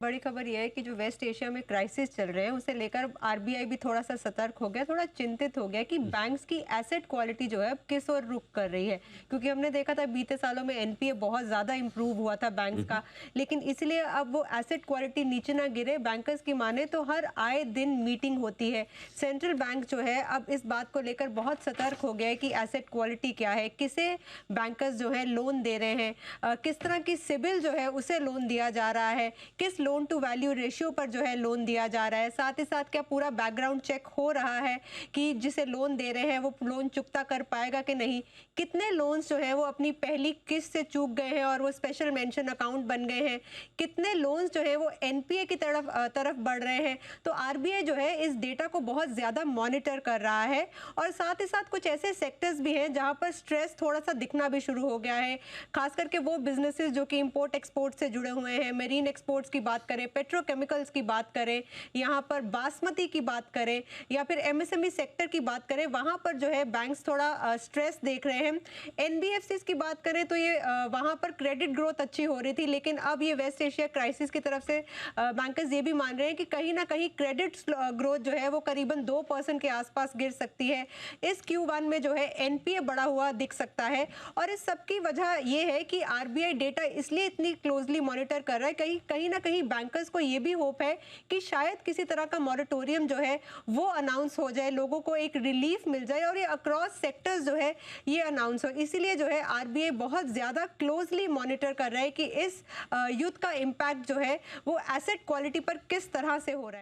बड़ी खबर यह है कि जो वेस्ट एशिया में क्राइसिस चल रहे हैं उसे लेकर आरबीआई भी थोड़ा सा सतर्क हो गया, थोड़ा चिंतित हो गया कि बैंक्स की एसेट क्वालिटी जो है अब किस ओर रुख कर रही है। क्योंकि हमने देखा था बीते सालों में एनपीए बहुत ज़्यादा इंप्रूव हुआ था बैंक्स का, लेकिन इसलिए अब वो एसेट क्वालिटी नीचे ना गिरे, बैंकर्स की माने तो हर आए दिन मीटिंग होती है। सेंट्रल बैंक जो है अब इस बात को लेकर बहुत सतर्क हो गया है कि एसेट क्वालिटी क्या है, किसे बैंकर्स जो है लोन दे रहे हैं, किस तरह की सिबिल जो है उसे लोन दिया जा रहा है, किस लोन टू वैल्यू रेशियो पर जो है लोन दिया जा रहा है, साथ ही साथ क्या पूरा बैकग्राउंड चेक हो रहा है कि जिसे लोन दे रहे हैं वो लोन चुकता कर पाएगा कि नहीं, कितने लोन्स जो है वो अपनी पहली किस्त से चूक गए हैं और वो स्पेशल मेंशन अकाउंट बन गए हैं, कितने लोन्स जो है वो एनपीए की तरफ बढ़ रहे हैं। तो आरबीआई जो है इस डेटा को बहुत ज़्यादा मॉनिटर कर रहा है और साथ ही साथ कुछ ऐसे सेक्टर्स भी हैं जहां पर स्ट्रेस थोड़ा सा दिखना भी शुरू हो गया है, खास करके वो बिजनेसेस जो कि इंपोर्ट एक्सपोर्ट से जुड़े हुए हैं, मेरीन एक्सपोर्ट्स की बात करें, पेट्रोकेमिकल्स की बात करें, यहाँ पर बासमती की बात करें या फिर एमएसएमई सेक्टर की बात करें, वहाँ पर जो है बैंक्स थोड़ा स्ट्रेस देख रहे हैं। एनबीएफसीज की बात करें तो ये वहाँ पर क्रेडिट ग्रोथ अच्छी हो रही थी, लेकिन अब ये वेस्ट एशिया क्राइसिस की तरफ से बैंकर्स ये भी मान रहे हैं कि कहीं ना कहीं क्रेडिट ग्रोथ जो है वो करीबन 2% के आसपास गिर सकती है। इस Q1 में जो है एनपीए बढ़ा हुआ दिख सकता है और इस सब की वजह यह है कि आरबीआई डेटा इसलिए इतनी क्लोजली मॉनिटर कर रहा है, कहीं ना कहीं बैंकर्स को ये भी होप है कि शायद किसी तरह का मॉरेटोरियम जो है वो अनाउंस हो जाए, लोगों को एक रिलीफ मिल जाए और ये अक्रॉस सेक्टर्स जो है ये अनाउंस हो। इसीलिए जो है आरबीआई बहुत ज़्यादा क्लोजली मॉनिटर कर रहा है कि इस युद्ध का इम्पैक्ट जो है वो एसेट क्वालिटी पर किस तरह से हो रहा है।